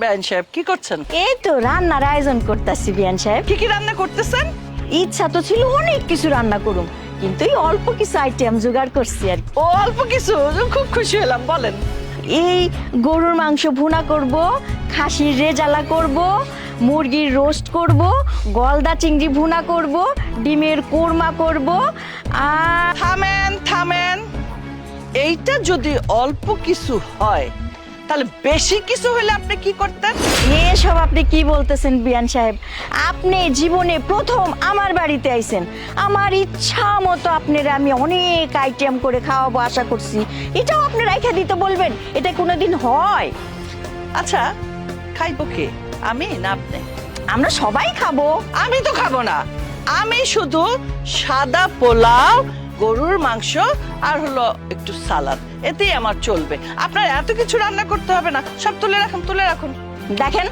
বেআইন সাহেব কি করছেন? এই তো রান্নার আয়োজন করতেছি বিয়ান সাহেব। কি কি রান্না করতেছেন? ইচ্ছা তো ছিল অনেক কিছু রান্না করুম, কিন্তু এই অল্প কিছু আইটেম জোগাড় করছি আর কি। ও অল্প কিছু, খুব খুশি হলাম, বলেন। এই গরুর মাংস ভুনা করব, খাসির রেজালা করব, মুরগির রোস্ট করব, গলদা চিংড়ি ভুনা করব, ডিমের কোরমা করব। আর থামেন থামেন, এইটা যদি অল্প কিছু হয় তাহলে বেশি কিছু হলে আপনি কি করতেন? এসব আপনি কি বলতেছেন বিয়ান সাহেব? আপনি জীবনে প্রথম আমার বাড়িতে আইছেন, আমার ইচ্ছা মতো আপনারা আমি অনেক আইটেম করে খাওয়াবো আশা করছি। এটাও আপনি রাইখা দিতে বলবেন? এটা কোনোদিন হয়? আচ্ছা, খাইবো কে, আমি না আপনি? আমরা সবাই খাবো। আমি তো খাবো না, আমি শুধু সাদা পোলাও, গরুর মাংস আর হলো একটু সালাদ, এতেই আমার চলবে। আপনার এত কিছু রান্না করতে হবে না, সব তুলে রাখুন তুলে রাখুন। দেখেন,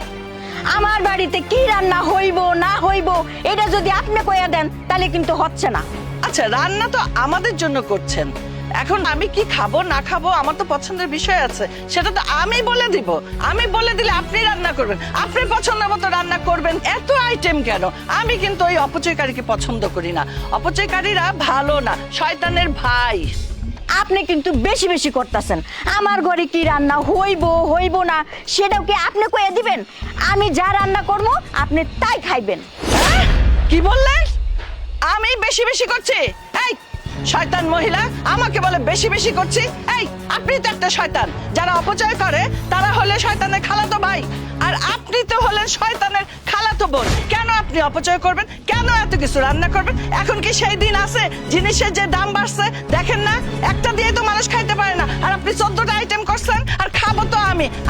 আমার বাড়িতে কি রান্না হইব না হইব এটা যদি আপনি কইয়া দেন তাহলে কিন্তু হচ্ছে না। আচ্ছা, রান্না তো আমাদের জন্য করছেন, এখন আমি কি খাবো না খাবো আমার তো পছন্দের বিষয় আছে, সেটা তো আমি বলে দিব। আমি বলে দিলে আপনি রান্না করবেন, আপনি পছন্দ মতো রান্না করবেন। এত আইটেম কেন? আমি কিন্তু ওই অপচয়কারীকে পছন্দ করি না, অপচয়কারীরা ভালো না, শয়তানের ভাই। আপনি কিন্তু বেশি বেশি করতেছেন। আমার ঘরে কি রান্না হইব হইব না সেটাও কি আপনি কইয়া দিবেন? আমি যা রান্না করবো আপনি তাই খাইবেন। হ্যাঁ? কি বললেন? আমি বেশি বেশি করছি? এই শয়তান মহিলা আমাকে বলে বেশি বেশি করছি? এই আপনি তো একটা শয়তান, যারা অপচয় করে তারা হলে শয়তানের খালাতো ভাই, আর আপনি তো হলেন শয়তানের খালাতো বোন। কেন আপনি অপচয় করবেন? কেন এত কিছু রান্না করবেন? এখন কি সেই দিন আছে? জিনিসের যে দাম বাড়ছে দেখেন না, একটা দিয়ে তো মানুষ খাইতে পারে না, আর আপনি 14টা আইটেম করছেন। আর খাবো তো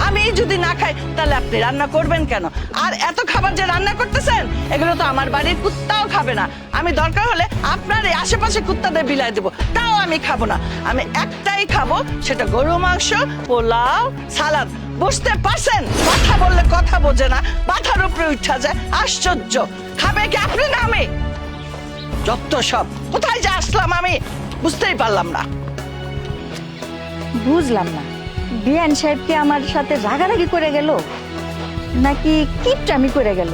আমি যদি না খাই তাহলে আপনি রান্না করবেন কেন? আর এত খাবার যে রান্না করতেছেন এগুলো তো আমার বাড়ির কুত্তাও খাবে না। আমি দরকার হলে আপনার এই আশেপাশে কুত্তাদের বিলাই দেবো, তাও আমি খাবো না। আমি একটাই খাবো, সেটা গরু মাংস, পোলাও, সালাদ। বুঝতে পারছেন? কথা বললে কথা বোঝে না, মাথার উপরে উঠা যায়। আশ্চর্য, খাবে কি আপনি না আমি? যত সব, কোথায় যে আসলাম আমি বুঝতেই পারলাম না। বুঝলাম না, বিয়ান সাহেব কি আমার সাথে রাগারাগি করে গেল নাকি কিপটামি করে গেল?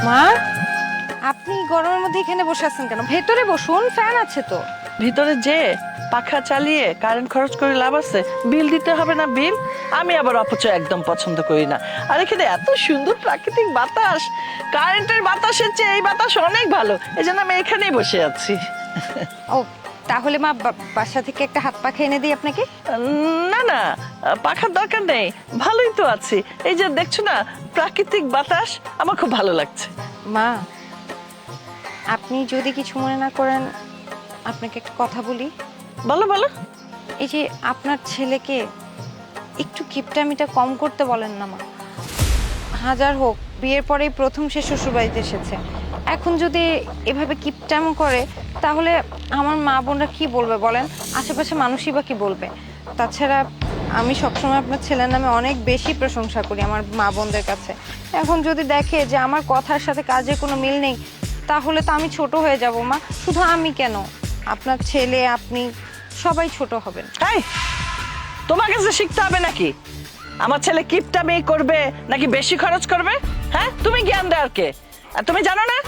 মা, আপনি গরমের মধ্যে এখানে বসে আছেন কেন? ভেতরে বসুন, ফ্যান আছে তো। ভিতরে যে পাখা চালিয়ে কারেন্ট খরচ করে লাভ আছে? বিল দিতে হবে না বিল? আমি আবার অপচয় একদম পছন্দ করি না। আর এখানে এত সুন্দর প্রাকৃতিক বাতাস, কারেন্টের বাতাসের চেয়ে এই বাতাস অনেক ভালো, এই জন্য আমি এখানেই বসে আছি। ও, তাহলে মা বাসা থেকে একটা হাত পাখা এনে দিই আপনাকে? না না, পাখার দরকার নেই, ভালোই তো আছি। এই যে দেখছো না প্রাকৃতিক বাতাস, আমার খুব ভালো লাগছে। মা, আপনি যদি কিছু মনে না করেন আপনাকে একটা কথা বলি। বলো বলো। এই যে আপনার ছেলেকে একটু কিপটামিটা কম করতে বলেন না মা। হাজার হোক বিয়ের পরেই প্রথম সে শ্বশুরবাড়িতে এসেছে, এখন যদি এভাবে কিপটামো করে তাহলে আমার মা বোনরা কি বলবে বলেন? আশেপাশে মানুষই বা কি বলবে? তাছাড়া আমি সবসময় আপনার ছেলের নামে অনেক বেশি প্রশংসা করি আমার মা বোনদের কাছে। এখন যদি দেখে যে আমার কথার সাথে কাজের কোনো মিল নেই তাহলে তো আমি ছোট হয়ে যাব মা। শুধু আমি কেন, আপনার ছেলে, আপনি সবাই ছোট হবেন। এই, তোমার কাছে শিখতে হবে নাকি আমার ছেলে কিপটামি করবে নাকি বেশি খরচ করবে? হ্যাঁ, তুমি জ্ঞান দেওয়ার কে? আর তুমি জানো না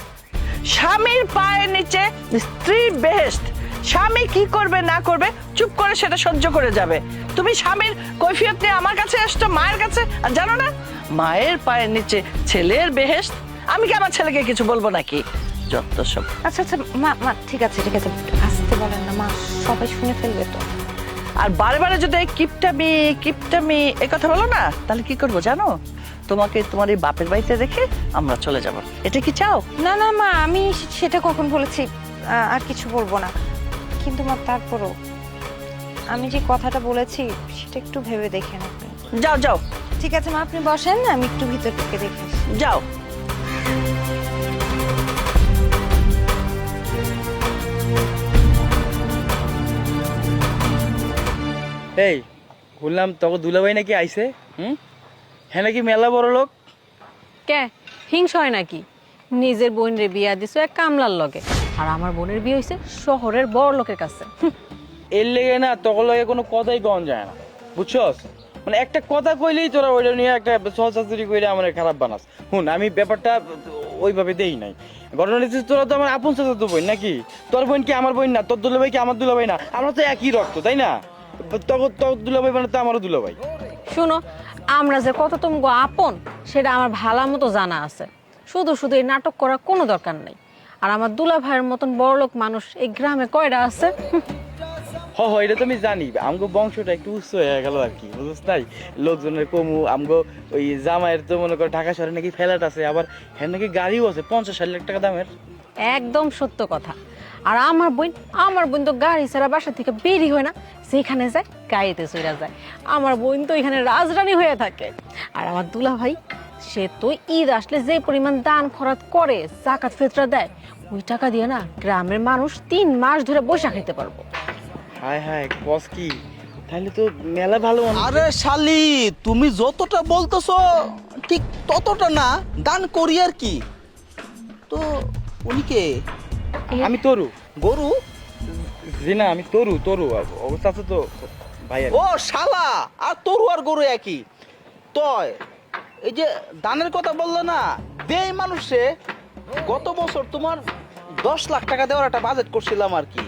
স্বামীর পায়ের নিচে স্ত্রীর বেহেশত। স্বামী কি করবে না করবে চুপ করে সেটা সহ্য করে যাবে। তুমি স্বামীর কৈফিয়ত নিয়ে আমার কাছে আসছো, মায়ের কাছে, আর জানো না মায়ের পায়ের নিচে ছেলের বেহেশত। আমি কি আমার ছেলেকে কিছু বলবো নাকি? যত সব। আচ্ছা আচ্ছা মা, মা ঠিক আছে ঠিক আছে, আসতে বলেন না মা, সবাই শুনে ফেলবে তো। আর বারে বারে যদি কিপটামি কিপটামি এ কথা বলো না, তাহলে কি করবো জানো? তোমাকে তোমার এই বাপের বাড়িতে রেখে আমরা চলে যাব। এটা কি চাও? না না মা, আমি সেটা কখন বলেছি? আর কিছু বলবো না। কিন্তু মা তারপরও আমি যে কথাটা বলেছি সেটা একটু ভেবে দেখেন আপনি। যাও যাও। ঠিক আছে মা, আপনি বসেন, আমি একটু ভিতর থেকে দেখে আসি। যাও। এই বললাম তোকে দুলাভাই নাকি আইছে? হ্যাঁ নাকি মেলা বড় লোক? কে হিংস হয় নাকি? নিজের বোন রে বিয়া দিছো এক কামলার লগে, আর আমার বোনের বিয়ে হয়েছে শহরের বড় লোকের কাছে। এর লেগে না তখন লাগে কোনো কথাই কন যায় না, বুঝছস? মানে একটা কথা কইলেই তোরা ওইটা নিয়ে একটা সহসাচুরি কইলে আমার খারাপ বানাস। হুন, আমি ব্যাপারটা ওইভাবে দেই নাই। ঘটনা হচ্ছে তোরা তো আমার আপন চাচা তো বোন নাকি? তোর বোন কি আমার বোন না? তোর দুলাভাই কি আমার দুলাভাই না? আমরা তো একই রক্ত, তাই না? তোর দুলাভাই মানে তো আমারও দুলাভাই। শুনো, আমরা যে কত তোমাকে আপন সেটা আমার ভালো মতো জানা আছে। শুধু শুধু এই নাটক করার কোনো দরকার নেই। আর আমার দুলা ভাইয়ের মতন বড়লোক মানুষ এই গ্রামে কয়টা আছে? হ হ, এটা তো আমি জানি। আমগো বংশটা একটু উচ্চ হয়ে গেল আর কি, বুঝছ নাই? লোকজনের কমু, আমগো ওই জামাইয়ের তো মনে করো ঢাকা শহরে নাকি ফ্ল্যাট আছে, আবার হ্যাঁ নাকি গাড়িও আছে 50-60 লাখ টাকা দামের। একদম সত্য কথা। আর আমার বোন তো গাড়ি ছাড়া বাসা থেকে বেরি হয় না, যেখানে যায় গাড়িতে চড়া যায়। আমার বোন তো এখানে রাজরানী হয়ে থাকে। আর আমার দুলা ভাই, সে তো ঈদ আসলে যে পরিমাণ দান খরচ করে, জাকাত ফিতরা দেয়, ওই টাকা দিয়ে না গ্রামের মানুষ 3 মাস ধরে বৈশাখ খেতে পারবো। হায় হায়, বস কি তাহলে তো মেলা ভালো মানুষ। আরে শালি, তুমি যতটা বলতেছো ঠিক ততটা না, দান করি আর কি। তো উনি কে? আমি তরু। গরু? জি না, আমি তরু অবস্থা আছে তো ভাই। ও শালা, আর তরু আর গরু একই। তয় এই যে দানের কথা বললো না, দেই মানুষে গত বছর তোমার 10 লাখ টাকা দেওয়ার একটা বাজেট করছিলাম আর কি।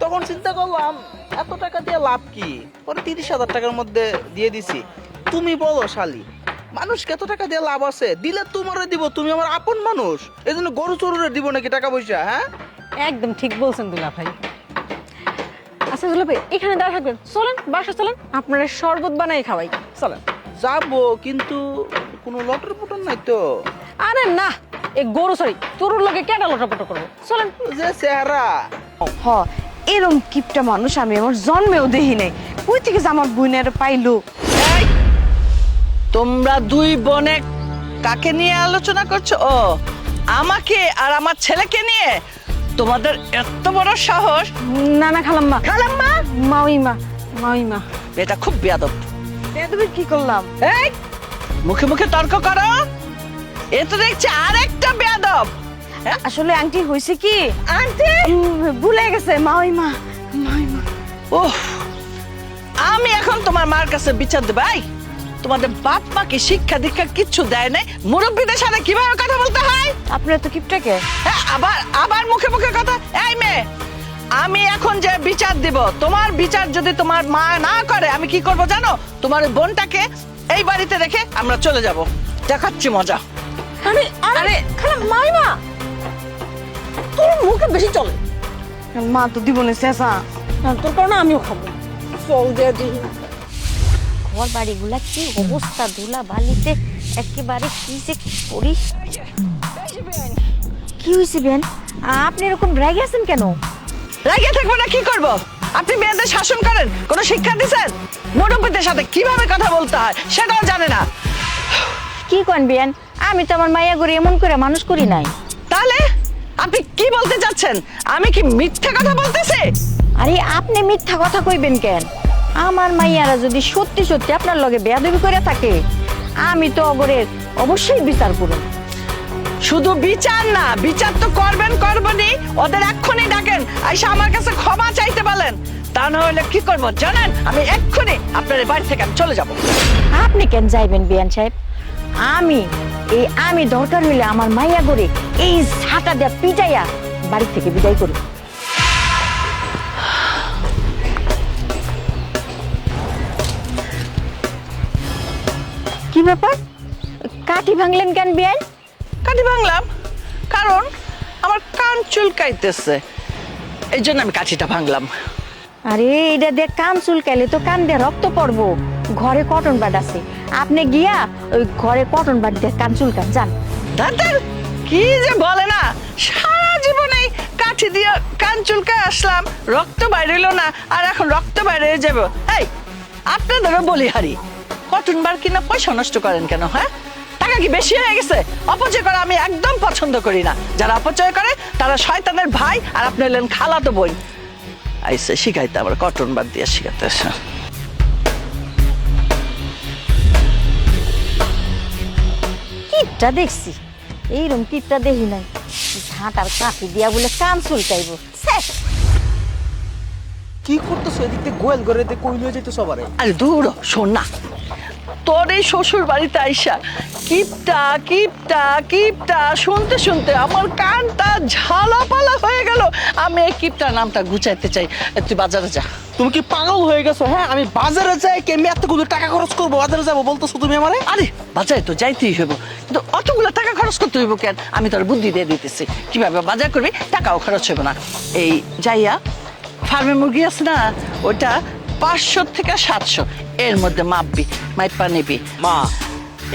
তখন চিন্তা করলাম এত টাকা দিয়ে লাভ কি, পরে 30,000 টাকার মধ্যে দিয়ে দিছি। তুমি বলো শালি, মানুষকে এত টাকা দিয়ে লাভ আছে? দিলে তোমারে দিব, তুমি আমার আপন মানুষ, এই জন্য গরু চরুরে দিব নাকি টাকা পয়সা? হ্যাঁ, একদম ঠিক বলছেন দুলা ভাই। আচ্ছা দুলা ভাই, এখানে দাঁড়া থাকবেন, চলেন বাসা চলেন, আপনারা শরবত বানাই খাওয়াই, চলেন। যাবো, কিন্তু কোনো লটর পটর নাই তো। আরে না, এই গরু সরি তোর লোকে কেন লটাপটা করবো, চলেন। যে চেহারা, হ, এরম কিপটা মানুষ আমি আমার জন্মেও দেখি নাই। কই থেকে যে আমার বোনের পাইলো? এই, তোমরা দুই বোনে কাকে নিয়ে আলোচনা করছো? ও, আমাকে আর আমার ছেলেকে নিয়ে? তোমাদের এত বড় সাহস! না না খালাম্মা, খালাম্মা? মাউইমা। এটা খুব বেয়াদব। তুমি কি করলাম? এই, মুখে মুখে তর্ক করো? এ তো দেখছি আরেকটা বেয়াদব। আসলে আন্টি হয়েছে কি, আন্টি? ভুলে গেছে মাউইমা। ওহ, আমি এখন তোমার মার কাছে বিচার দেব। এই, তোমাদের বাপ মাকে শিক্ষা দীক্ষা কিচ্ছু দেয় নাই? মুরব্বীদের সাথে কিভাবে কথা বলতে হয়? আপনার তো কিপটাকে। হ্যাঁ, আবার মুখে মুখে কথা। এই মেয়ে, আমি এখন যে বিচার দিব, তোমার বিচার যদি তোমার মা না করে, আমি কি করব জানো? তোমার ওই বোনটাকে এই বাড়িতে রেখে আমরা চলে যাব। দেখাচ্ছি মজা। আরে খালা মাইমা, তোর মুখে বেশি চলে। মা তো দিব না শেষা, তোর কারণে আমিও খাবো। চল দে দিই। ঘর বাড়িগুলা কি অবস্থা, ধুলা বালিতে একেবারে কি যে করি। কি হয়েছে বেন, আপনি এরকম রেগে আছেন কেন? রাগে থাকবো না, কি করব? আপনি মেয়েদের শাসন করেন, কোনো শিক্ষা দিচ্ছেন? মুরব্বীদের সাথে কিভাবে কথা বলতে হয় সেটাও জানে না। কি কন বেন, আমি তো আমার মাইয়া করে এমন করে মানুষ করি নাই। তাহলে আপনি কি বলতে চাচ্ছেন? আমি কি মিথ্যা কথা বলতেছি? আরে আপনি মিথ্যা কথা কইবেন কেন? আমার মাইয়ারা যদি সত্যি সত্যি আপনার লগে বেয়াদবি করে থাকে, আমি তো অগরের অবশ্যই বিচার করব। শুধু বিচার না, বিচার তো করবেনই। ওদের এক্ষুনি ডাকেন, আইসা আমার কাছে ক্ষমা চাইতে বলেন। তা না হলে কি করবো জানেন? আমি এক্ষুনি আপনার এই বাড়ি থেকে আমি চলে যাব। আপনি কেন যাইবেন বিয়ান সাহেব? আমি দরকার হইলে আমার মাইয়া করে এই ছাতা দেয়া পিটাইয়া বাড়ি থেকে বিদায় করি। কি ব্যাপার, কাঠি ভাঙলেন কেন বিয়ান? কাঠি ভাঙলাম কারণ আমার কান চুলকাইতেছে, এই জন্য আমি কাঠিটা ভাঙলাম। আরে এটা দিয়ে কান চুলকাইলে তো কান দিয়ে রক্ত পড়বো। ঘরে কটন বাড আছে, আপনি গিয়া ওই ঘরে কটন বাড দিয়ে কান চুলকান যান। দাদার কি যে বলে না, সারা জীবনে কাঠি দিয়ে কান চুলকায় আসলাম, রক্ত বাইরে হইলো না, আর এখন রক্ত বাইরে হয়ে যাবে। এই, আপনাদেরও বলিহারি, কটন বার কিনা পয়সা নষ্ট করেন কেন? হ্যাঁ, টাকা কি বেশি হয়ে গেছে? অপচয় করা আমি একদম পছন্দ করি না। যারা অপচয় করে তারা শয়তানের ভাই, আর আপনি হলেন খালাতো বোন। আইসে শিখাইতে আবার কটন বাদ দিয়ে শিখাতে আসে। কিপটা দেখছি, এইরকম কিপটা দেখি নাই। ঝাঁটার কাঠি দিয়া বলে কান চুলকাইব শেষ। কি করতেছো এদিক থেকে গোয়াল করে দিয়ে কই লয়ে যাইতো সবারে? আরে দূর হ, শোন না, তোর এই শ্বশুর বাড়িতে আইসা কিপটা কিপটা কিপটা শুনতে শুনতে আমার কানটা ঝালাপালা হয়ে গেল। আমি এই কিপটা নামটা গুছাইতে চাই। তুই বাজারে যা। তুমি কি পাগল হয়ে গেছো? হ্যাঁ, আমি বাজারে যাই কেমনি এতগুলো টাকা খরচ করবো? বাজারে যাবো বলতেছো তুমি আমারে? আরে বাজারে তো যাইতেই হইব, কিন্তু অতগুলো টাকা খরচ করতে হইব কেন? আমি তোর বুদ্ধি দিয়ে দিতেছি কিভাবে বাজার করবি, টাকাও খরচ হইব না। এই যাইয়া ফার্মে মুরগি আছে না, ওটা 500 থেকে 700 এর মধ্যে মাপবি, মাইপা নিবি। মা,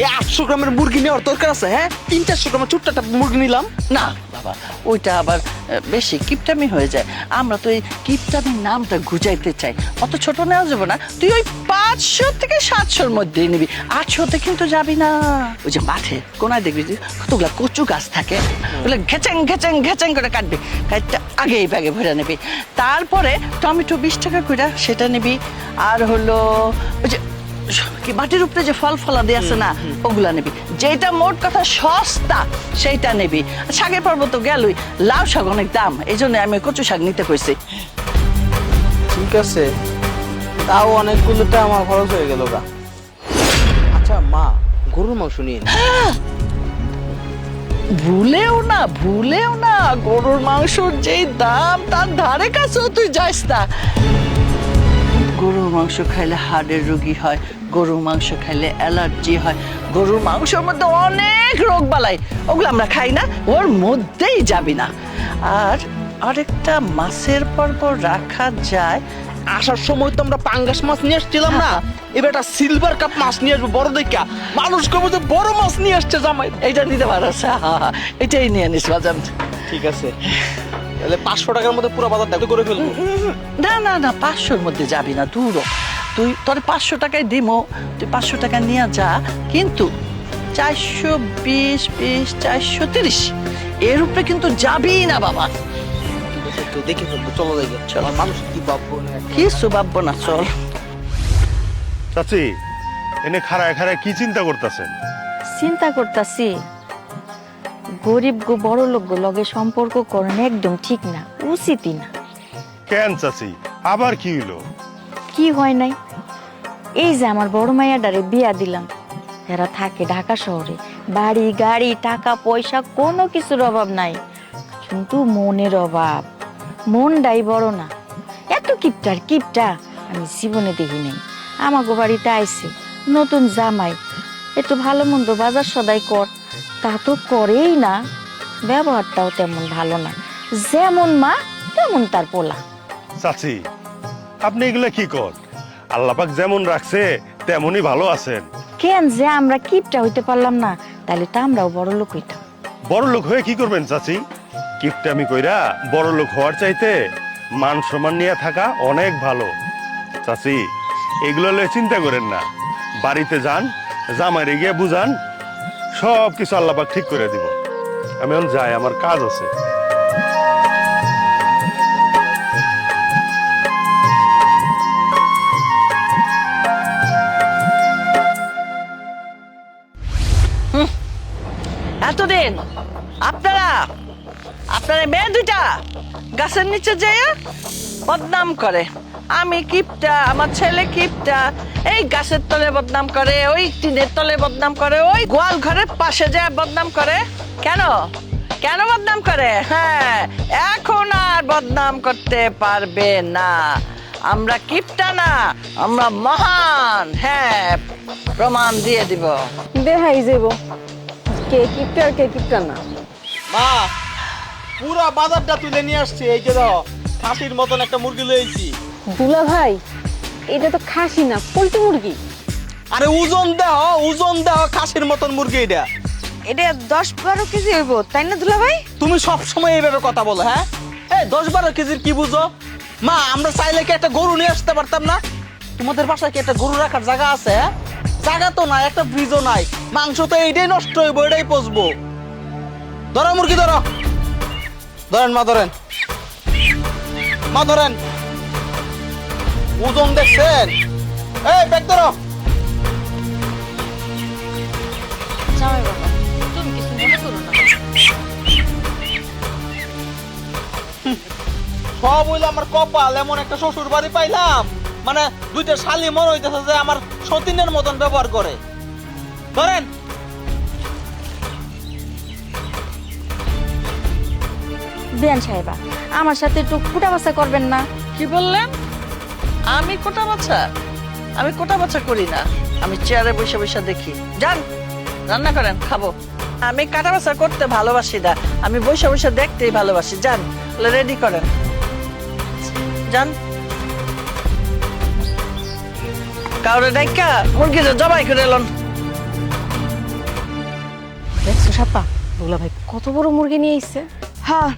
এই 800 গ্রামের মুরগি নেওয়ার দরকার আছে? হ্যাঁ, 300-400 গ্রামের ছোট্ট একটা মুরগি নিলাম। না বাবা, ওইটা আবার বেশি কিপটামি হয়ে যায়। আমরা তো এই কিপটামি নামটা গুজাইতে চাই, অত ছোট নেওয়া যাবে না। তুই ওই 500 থেকে 700-র মধ্যেই নিবি, 800-তে কিন্তু যাবি না। ওই যে মাঠে কোনায় দেখবি যে কতগুলা কচু গাছ থাকে, ওগুলো ঘেচেং ঘেচেং ঘেচেং করে কাটবি, কাটটা আগে এই ব্যাগে ভরে নিবি। তারপরে টমেটো 20 টাকা করে সেটা নিবি। আর হলো ওই যে কি মাটির উপরে যে ফল ফলাদি আছে না, ওগুলা নিবি। যেটা মোট কথা সস্তা সেইটা নিবি। শাকের পর্ব তো গেলই, লাউ শাক অনেক দাম, এই জন্য আমি কচু শাক নিতে কইছি। ঠিক আছে, তাও অনেকগুলোটা আমার খরচ হয়ে গেল গা। আচ্ছা মা, গরুর মাংস নিয়ে নি। ভুলেও না গরুর মাংসর যেই দাম, তার ধারে কাছেও তুই যাইস না। গরুর মাংস খাইলে হার্টের রোগী হয়, গরুর মাংস খাইলে অ্যালার্জি হয়, গরুর মাংসের মধ্যে অনেক রোগ বালাই, ওগুলো আমরা খাই না, ওর মধ্যেই যাবি না। আর আরেকটা মাছের পর্ব রাখা যায়। আসার সময় তো আমরা পাঙ্গাস মাছ নিয়ে আসছিলাম না, এবার একটা সিলভার কাপ মাছ নিয়ে আসবো বড় দেখা। মানুষ কবে যে বড় মাছ নিয়ে আসছে জামাই। এইটা নিতে পারছ, এটাই নিয়ে নিস বাজান। ঠিক আছে, তাহলে 500 টাকার মধ্যে পুরো বাজারটা করে ফেলবো। না না না, 500-র মধ্যে যাবি না, দূর হ। তুই তোর 500 টাকায় দিমো, তুই 500 টাকা নিয়ে যা, কিন্তু 420, 430 এর উপরে কিন্তু যাবি না বাবা। ঠিক আছে, তো দেখে ফেলবো, চলো যাই। চলো, মানুষ কি ভাববো না। কিছু ভাববো না, চল। চাচি, এনে খাড়ায় খাড়ায় কি চিন্তা করতেছেন? চিন্তা করতাছি গরিব গো বড় লোক গো লগে সম্পর্ক করেন একদম ঠিক না, উচিতই না। কেন চাচি, আবার কি হইলো? কি হয় নাই, এই যে আমার বড় মাইয়াডারে বিয়া দিলাম, এরা থাকে ঢাকা শহরে, বাড়ি গাড়ি টাকা পয়সা কোনো কিছুর অভাব নাই, কিন্তু মনের অভাব। মনটাই বড় না, এত কিপটার কিপটা আমি জীবনে দেখি নাই। আমাগো বাড়িতে আইছে নতুন জামাই, একটু ভালো মন্দ বাজার সদাই কর, তা তো করেই না। ব্যবহারটাও তেমন ভালো না, যেমন মা তেমন তার পোলা। চাচি, আপনি এগুলা কি কর? আল্লাপাক যেমন রাখছে তেমনই ভালো আছেন। কেন যে আমরা কিপটা হইতে পারলাম না, তাহলে তো আমরাও বড় লোক হইতাম। বড় লোক হয়ে কি করবেন চাচি? কিপটামি কইরা বড় লোক হওয়ার চাইতে মান সম্মান নিয়ে থাকা অনেক ভালো। চাচি, এগুলো লয়ে চিন্তা করেন না, বাড়িতে যান, জামাইরে গিয়ে বুঝান, সব কিছু আল্লাপাক ঠিক করে দিব। আমি এখন যাই, আমার কাজ আছে। এতদিন আপনারা মেয়ে দুইটা গাছের নিচে যেয়ে বদনাম করে, আমি কিপটা, আমার ছেলে কিপটা, এই গাছের তলে বদনাম করে, ওই টিনের তলে বদনাম করে, ওই গোয়াল ঘরের পাশে যায় বদনাম করে। কেন কেন বদনাম করে? হ্যাঁ, এখন আর বদনাম করতে পারবে না। আমরা কিপটা না, আমরা মহান। হ্যাঁ, প্রমাণ দিয়ে দিব। দেখাই যাব কে কিপটা আর কে কিপটা না। মা, পুরো বাজারটা তুলে নিয়ে আসছে। এই যে দাও, খাসির মতন একটা মুরগি লয়েছি। দুলা ভাই, এটা তো খাসি না, পোল্ট্রি মুরগি। আরে ওজন দেহ খাসির মতন মুরগি এটা। এটা 10-12 কেজি হইব, তাই না দুলা ভাই? তুমি সব সময় এইভাবে কথা বলো? হ্যাঁ, এই 10-12 কেজির কি বুঝো? মা, আমরা চাইলে কি একটা গরু নিয়ে আসতে পারতাম না? তোমাদের বাসায় কি একটা গরু রাখার জায়গা আছে? হ্যাঁ, জায়গা তো নাই, একটা ফ্রিজও নাই। মাংস তো এইটাই নষ্ট হইব, এটাই পচবো। ধরো মুরগি, ধরেন মা, ধরেন মা, ধরেন। ওজন দেখছেন? এই ব্যাগ ধরো। জামাই বাবা, তুমি কিছু মনে করো না। সব হইলো আমার কপাল, এমন একটা শ্বশুর বাড়ি পাইলাম, মানে দুইটা শালি মনে হইতেছে যে আমার সতীনের মতন ব্যবহার করে। ধরেন বিয়ান সাহেবা, আমার সাথে একটু কুটাবাসা করবেন না? কি বললেন? আমি কোটা বাচ্চা? আমি কোটা বাচ্চা করি না, আমি চেয়ারে বসে বসে দেখি। যান রান্না করেন, খাবো। আমি কাটা বাছা করতে ভালোবাসি না, আমি বসে বসে দেখতেই ভালোবাসি। যান রেডি করেন, যান। কাউরে ডাইকা মুরগিটা জবাই করে এলন। দেখছো সাপা, দুলা ভাই কত বড় মুরগি নিয়ে এসছে। হ্যাঁ,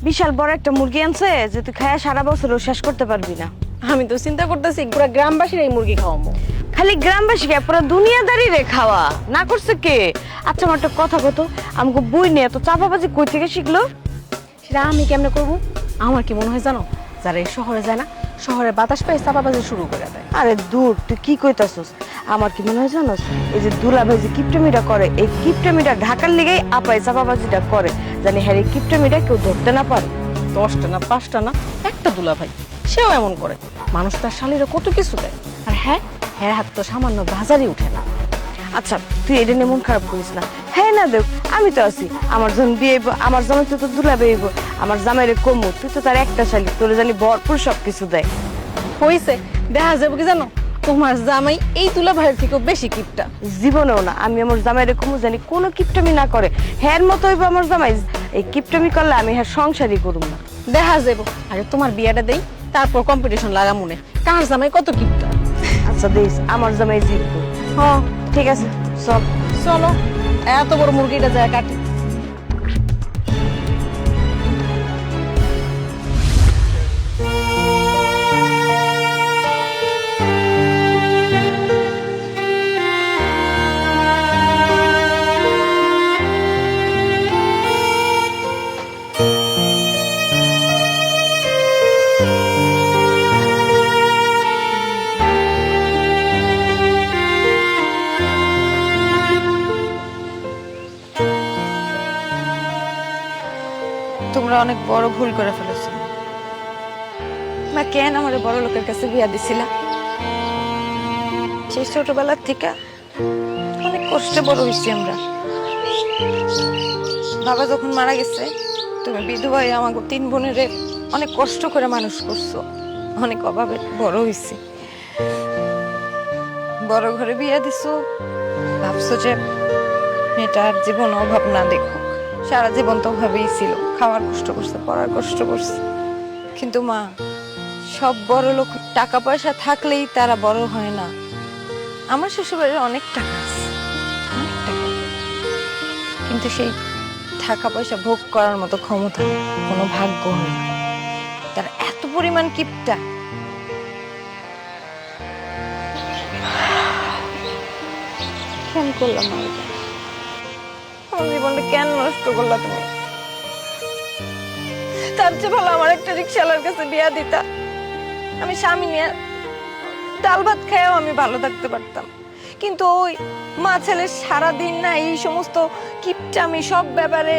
বিশাল বড় একটা মুরগি আনছে যে তুই খায়া সারা বছরও শেষ করতে পারবি না। আমি তো চিন্তা করতেছি পুরো গ্রামবাসীর এই মুরগি খাওয়াবো। খালি গ্রামবাসীকে পুরো দুনিয়াদারি রে খাওয়া না করছে কে? আচ্ছা আমার একটা কথা কত, আমাকে বই নিয়ে এত চাপাবাজি কই থেকে শিখলো? সেটা আমি কেমনে করবো? আমার কি মনে হয় জানো, যারা এই শহরে যায় না, শহরে বাতাস পেয়ে চাপাবাজি শুরু করে দেয়। আরে দূর, তুই কি কইতাছস? আমার কি মনে হয় জানোস, এই যে দুলাভাই যে কিপটামিটা করে, এই কিপটামিটা ঢাকার লেগেই আপাই চাপাবাজিটা করে, জানি হ্যাঁ এই কিপটামিটা কেউ ধরতে না পারে। 10টা না 5টা না একটা দুলা ভাই, সেও এমন করে। মানুষ তার শালীরা কত কিছু দেয়, আর হ্যাঁ হ্যাঁ হাত তো সামান্য বাজারই উঠে না। আচ্ছা তুই এটা নিয়ে মন খারাপ করিস না। হ্যাঁ না দেখ, আমি তো আছি, আমার যখন বিয়ে হইবো, আমার জামাই তো দুলাভাই হইবো, আমার জামাইরে কমু, তুই তো তার একটা শালি, তোরে জানি ভরপুর সবকিছু দেয়। হয়েছে, দেখা যাবে কি জানো, তোমার জামাই এই দুলা ভাইয়ের থেকেও বেশি কিপটা। জীবনেও না, আমি আমার জামাইরে কমু জানি কোনো কিপটামি না করে, হ্যার মতো হইবো আমার জামাই। এই কিপটামি করলে আমি হ্যাঁ সংসারই করুম না। দেখা যাবো, আরে তোমার বিয়েটা দেই, তারপর কম্পিটিশন লাগা মনে কার জামাই কত কিপটা। আচ্ছা দিস, আমার জামাই জিতবো। হ্যাঁ ঠিক আছে, সব চলো, এত বড় মুরগিটা যায় কাটি। তোমরা অনেক বড় ভুল করে ফেলেছো। মা কেন আমার বড় লোকের কাছে বিয়া দিছিলা? সেই ছোটবেলার থেকে অনেক কষ্টে বড় হয়েছি আমরা। বাবা যখন মারা গেছে, তুমি বিধবা হয়ে আমাকে 3 বোনের অনেক কষ্ট করে মানুষ করছো, অনেক অভাবে বড় হয়েছি। বড় ঘরে বিয়া দিছো, ভাবছো যে মেয়েটার জীবন অভাব না দেখো। সারা জীবন তো অভাবেই ছিল, খাওয়ার কষ্ট করছে, পড়ার কষ্ট করছে। কিন্তু মা, সব বড় লোক টাকা পয়সা থাকলেই তারা বড় হয় না। আমার শ্বশুরবাড়ির অনেক টাকা আছে, অনেক টাকা, কিন্তু সেই টাকা পয়সা ভোগ করার মতো ক্ষমতা, কোনো ভাগ্য হয় না। তার এত পরিমাণ কিপটা। কেন করলাম মা এটা? আমার জীবনটা কেন নষ্ট করলা তুমি? তার চেয়ে ভালো আমার একটা রিক্সাওয়ালার কাছে বিয়া দিতা, আমি স্বামী নিয়ে ডাল ভাত খেয়েও আমি ভালো থাকতে পারতাম। কিন্তু ওই মা ছেলের সারাদিন না এই সমস্ত কিপটামি সব ব্যাপারে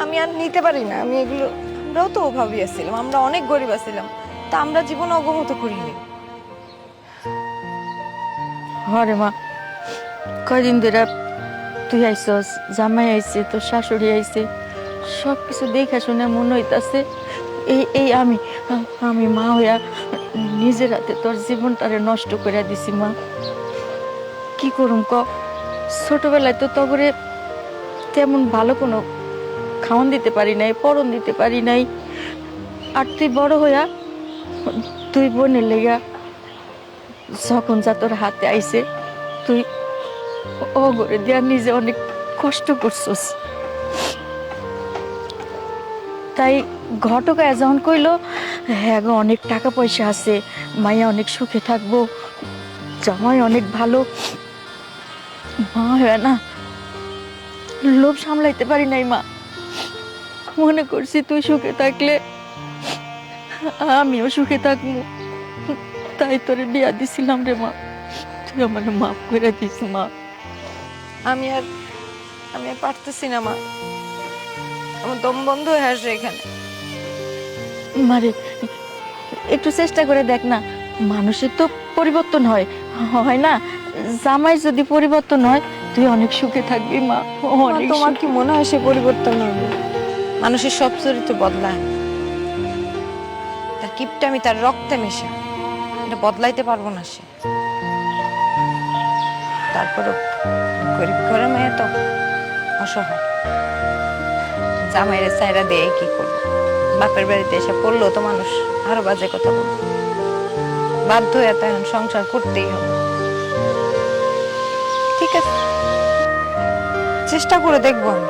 আমি আর নিতে পারি না। আমি এগুলো, আমরাও তো অভাবী আছিলাম, আমরা অনেক গরিব আছিলাম, তা আমরা জীবন অগমত করিনি। হরে মা, কয়দিন ধরে তুই আইসস, জামাই আইছে, তোর শাশুড়ি আইছে, সব কিছু দেখা শুনে মনে হইতাছে এই আমি মা হইয়া নিজের হাতে তোর জীবনটারে নষ্ট করে দিছি। মা কি করুম ক? ছোটবেলায় তো তগরে তেমন ভালো কোনো খাওয়ান দিতে পারি নাই, পরন দিতে পারি নাই, আর তুই বড় হইয়া তুই বোনের লেগা যখন যা তোর হাতে আইছে, তুই ও করে দিয়া নিজে অনেক কষ্ট করছস। তাই ঘটকায় যখন কইলো হ্যাঁ গো অনেক টাকা পয়সা আছে, মাইয়া অনেক সুখে থাকবো, জামাই অনেক ভালো, মা হয় না লোভ সামলাইতে পারি নাই। মা মনে করছি তুই সুখে থাকলে আমিও সুখে থাকবো, তাই তোরে বিয়া দিছিলাম রে মা। তুই আমার মাফ করে দিস মা। আমি আর পারতেছি না মা, আমার দম বন্ধ হয়ে আসে এখানে। মারে একটু চেষ্টা করে দেখ না, মানুষের তো পরিবর্তন হয়, হয় না? জামাই যদি পরিবর্তন হয় তুই অনেক সুখে থাকবি মা, অনেক তোমার সুখে। কি মনে হয় সে পরিবর্তন হবে? মানুষের সব চরিত্র বদলায়, তার কিপটামি তার রক্তে মেশা, এটা বদলাইতে পারবো না সে। তারপরও গরিব ঘরে মেয়ে তো অসহায়, জামাইরে চাইরা দিয়ে কি করবো? বাপের বাড়িতে এসে পড়লো তো মানুষ আরো বাজে কথা বলবে, বাধ্য হয়ে তো এখন সংসার করতেই হবে। ঠিক আছে, চেষ্টা করে দেখবো আমি।